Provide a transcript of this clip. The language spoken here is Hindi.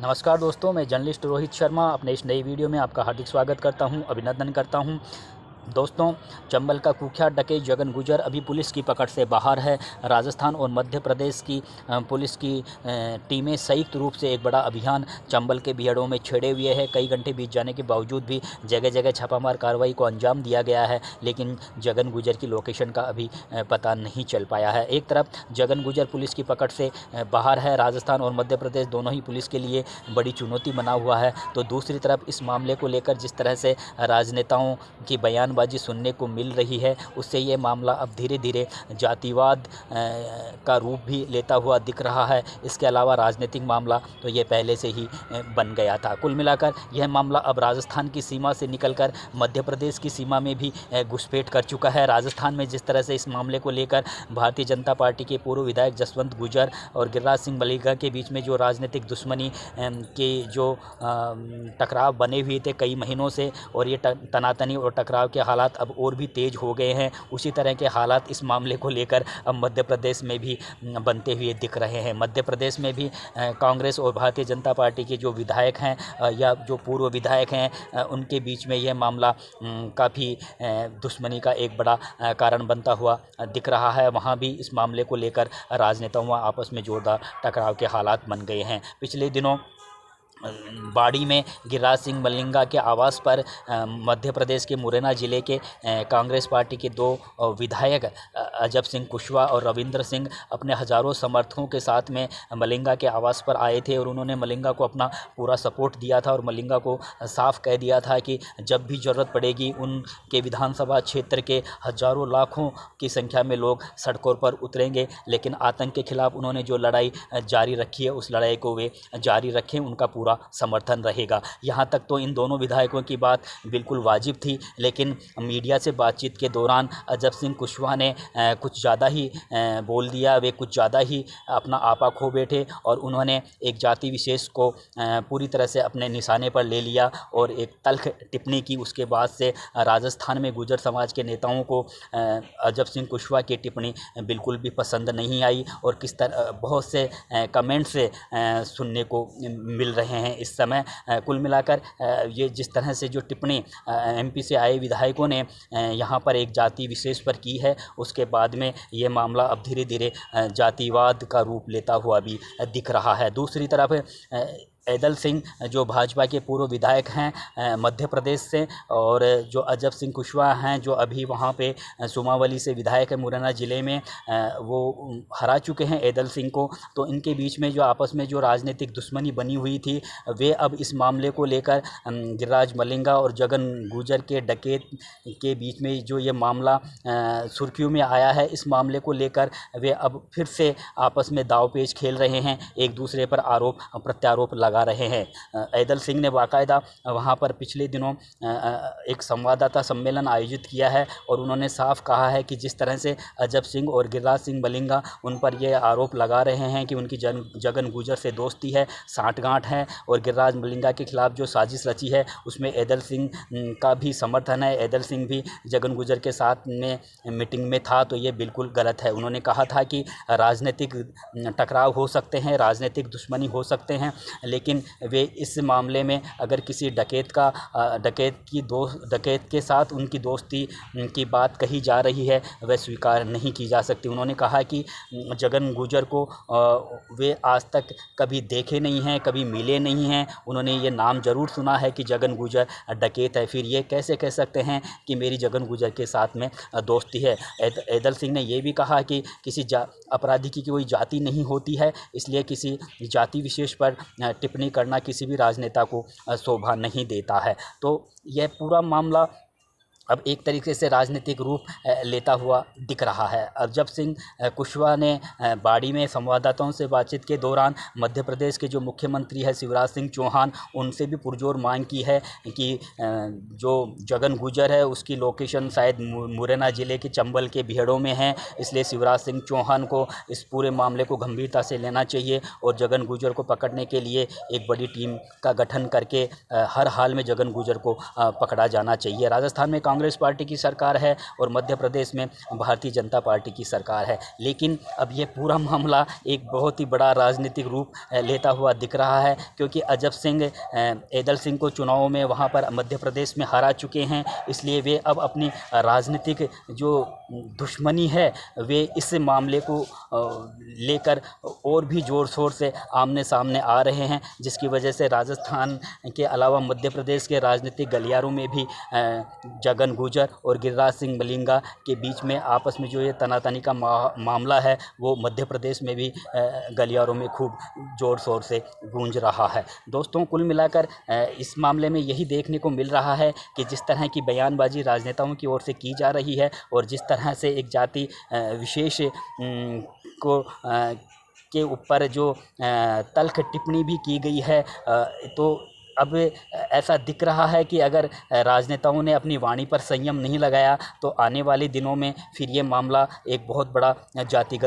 नमस्कार दोस्तों, मैं जर्नलिस्ट रोहित शर्मा अपने इस नई वीडियो में आपका हार्दिक स्वागत करता हूं, अभिनंदन करता हूं। दोस्तों, चंबल का कुख्यात डकैत जगन गुजर अभी पुलिस की पकड़ से बाहर है। राजस्थान और मध्य प्रदेश की पुलिस की टीमें संयुक्त रूप से एक बड़ा अभियान चंबल के बिहड़ों में छेड़े हुए है। कई घंटे बीत जाने के बावजूद भी जगह जगह छापामार कार्रवाई को अंजाम दिया गया है, लेकिन जगन गुजर की लोकेशन का अभी पता नहीं चल पाया है। एक तरफ जगन गुजर पुलिस की पकड़ से बाहर है, राजस्थान और मध्य प्रदेश दोनों ही पुलिस के लिए बड़ी चुनौती बना हुआ है, तो दूसरी तरफ इस मामले को लेकर जिस तरह से राजनेताओं की बयानबाजी सुनने को मिल रही है, उससे ये मामला अब धीरे धीरे जातिवाद का रूप भी लेता हुआ दिख रहा है। इसके अलावा राजनीतिक मामला तो ये पहले से ही बन गया था। कुल मिलाकर यह मामला अब राजस्थान की सीमा से निकलकर मध्य प्रदेश की सीमा में भी घुसपैठ कर चुका है। राजस्थान में जिस तरह से इस मामले को लेकर भारतीय जनता पार्टी के पूर्व विधायक जसवंत गुर्जर और गिरिराज सिंह मलिंगा के बीच में जो राजनीतिक दुश्मनी के जो टकराव बने हुए थे कई महीनों से, और ये तनातनी और टकराव के हालात अब और भी तेज़ हो गए हैं, उसी तरह के हालात इस मामले को लेकर अब मध्य प्रदेश में भी बनते हुए दिख रहे हैं। मध्य प्रदेश में भी कांग्रेस और भारतीय जनता पार्टी के जो विधायक हैं या जो पूर्व विधायक हैं, उनके बीच में यह मामला काफ़ी दुश्मनी का एक बड़ा कारण बनता हुआ दिख रहा है। वहाँ भी इस मामले को लेकर राजनेताओं आपस में जोरदार टकराव के हालात बन गए हैं। पिछले दिनों बाड़ी में गिरिराज सिंह मलिंगा के आवास पर मध्य प्रदेश के मुरैना ज़िले के कांग्रेस पार्टी के दो विधायक अजब सिंह कुशवाहा और रविंद्र सिंह अपने हज़ारों समर्थकों के साथ में मलिंगा के आवास पर आए थे, और उन्होंने मलिंगा को अपना पूरा सपोर्ट दिया था और मलिंगा को साफ कह दिया था कि जब भी ज़रूरत पड़ेगी उनके विधानसभा क्षेत्र के हज़ारों लाखों की संख्या में लोग सड़कों पर उतरेंगे। लेकिन आतंक के खिलाफ उन्होंने जो लड़ाई जारी रखी है, उस लड़ाई को वे जारी रखें, उनका पूरा समर्थन रहेगा। यहाँ तक तो इन दोनों विधायकों की बात बिल्कुल वाजिब थी, लेकिन मीडिया से बातचीत के दौरान अजब सिंह कुशवाहा ने कुछ ज़्यादा ही बोल दिया। वे कुछ ज़्यादा ही अपना आपा खो बैठे और उन्होंने एक जाति विशेष को पूरी तरह से अपने निशाने पर ले लिया और एक तल्ख टिप्पणी की। उसके बाद से राजस्थान में गुर्जर समाज के नेताओं को अजब सिंह कुशवाहा की टिप्पणी बिल्कुल भी पसंद नहीं आई, और किस तरह बहुत से कमेंट्स सुनने को मिल रहे हैं इस समय। कुल मिलाकर ये जिस तरह से जो टिप्पणी एमपी से आए विधायकों ने यहाँ पर एक जाति विशेष पर की है, उसके बाद में ये मामला अब धीरे धीरे जातिवाद का रूप लेता हुआ भी दिख रहा है। दूसरी तरफ ऐदल सिंह जो भाजपा के पूर्व विधायक हैं मध्य प्रदेश से, और जो अजब सिंह कुशवाहा हैं जो अभी वहाँ पे सुमावली से विधायक है मुरैना ज़िले में, वो हरा चुके हैं ऐदल सिंह को। तो इनके बीच में जो आपस में जो राजनीतिक दुश्मनी बनी हुई थी, वे अब इस मामले को लेकर गिरिराज मलिंगा और जगन गुजर के डकैत के बीच में जो ये मामला सुर्खियों में आया है, इस मामले को लेकर वे अब फिर से आपस में दांवपेच खेल रहे हैं, एक दूसरे पर आरोप प्रत्यारोप लगा रहे हैं। ऐदल सिंह ने बाकायदा वहां पर पिछले दिनों एक संवाददाता सम्मेलन आयोजित किया है, और उन्होंने साफ कहा है कि जिस तरह से अजब सिंह और गिरिराज सिंह मलिंगा उन पर यह आरोप लगा रहे हैं कि उनकी जगन गुजर से दोस्ती है, साठगांठ है, और गिरिराज मलिंगा के खिलाफ जो साजिश रची है उसमें ऐदल सिंह का भी समर्थन है, ऐदल सिंह भी जगन गुजर के साथ में मीटिंग में था, तो ये बिल्कुल गलत है। उन्होंने कहा था कि राजनीतिक टकराव हो सकते हैं, राजनीतिक दुश्मनी हो सकते हैं, लेकिन वे इस मामले में अगर किसी डकैत के साथ उनकी दोस्ती की बात कही जा रही है, वह स्वीकार नहीं की जा सकती। उन्होंने कहा कि जगन गुजर को वे आज तक कभी देखे नहीं हैं, कभी मिले नहीं हैं, उन्होंने ये नाम ज़रूर सुना है कि जगन गुजर डकैत है, फिर ये कैसे कह सकते हैं कि मेरी जगन गुजर के साथ में दोस्ती है। ऐदल सिंह ने ये भी कहा कि किसी अपराधी की कोई जाति नहीं होती है, इसलिए किसी जाति विशेष पर टिप्पणी करना किसी भी राजनेता को शोभा नहीं देता है। तो यह पूरा मामला अब एक तरीके से राजनीतिक रूप लेता हुआ दिख रहा है। अजब सिंह कुशवाहा ने बाड़ी में संवाददाताओं से बातचीत के दौरान मध्य प्रदेश के जो मुख्यमंत्री है शिवराज सिंह चौहान, उनसे भी पुरजोर मांग की है कि जो जगन गुजर है उसकी लोकेशन शायद मुरैना ज़िले के चंबल के बिहड़ों में है, इसलिए शिवराज सिंह चौहान को इस पूरे मामले को गंभीरता से लेना चाहिए और जगन गुजर को पकड़ने के लिए एक बड़ी टीम का गठन करके हर हाल में जगन गुजर को पकड़ा जाना चाहिए। राजस्थान में कांग्रेस कांग्रेस पार्टी की सरकार है और मध्य प्रदेश में भारतीय जनता पार्टी की सरकार है। लेकिन अब ये पूरा मामला एक बहुत ही बड़ा राजनीतिक रूप लेता हुआ दिख रहा है, क्योंकि अजब सिंह ऐदल सिंह को चुनाव में वहाँ पर मध्य प्रदेश में हरा चुके हैं। इसलिए वे अब अपनी राजनीतिक जो दुश्मनी है वे इस मामले को लेकर और भी ज़ोर शोर से आमने सामने आ रहे हैं, जिसकी वजह से राजस्थान के अलावा मध्य प्रदेश के राजनीतिक गलियारों में भी जगन गुजर और गिरिराज सिंह मलिंगा के बीच में आपस में जो ये तनातनी का मामला है वो मध्य प्रदेश में भी गलियारों में खूब ज़ोर शोर से गूंज रहा है। दोस्तों, कुल मिलाकर इस मामले में यही देखने को मिल रहा है कि जिस तरह की बयानबाजी राजनेताओं की ओर से की जा रही है और जिस तरह से एक जाति विशेष को के ऊपर जो तल्ख टिप्पणी भी की गई है, तो अब ऐसा दिख रहा है कि अगर राजनेताओं ने अपनी वाणी पर संयम नहीं लगाया तो आने वाले दिनों में फिर ये मामला एक बहुत बड़ा जातिगत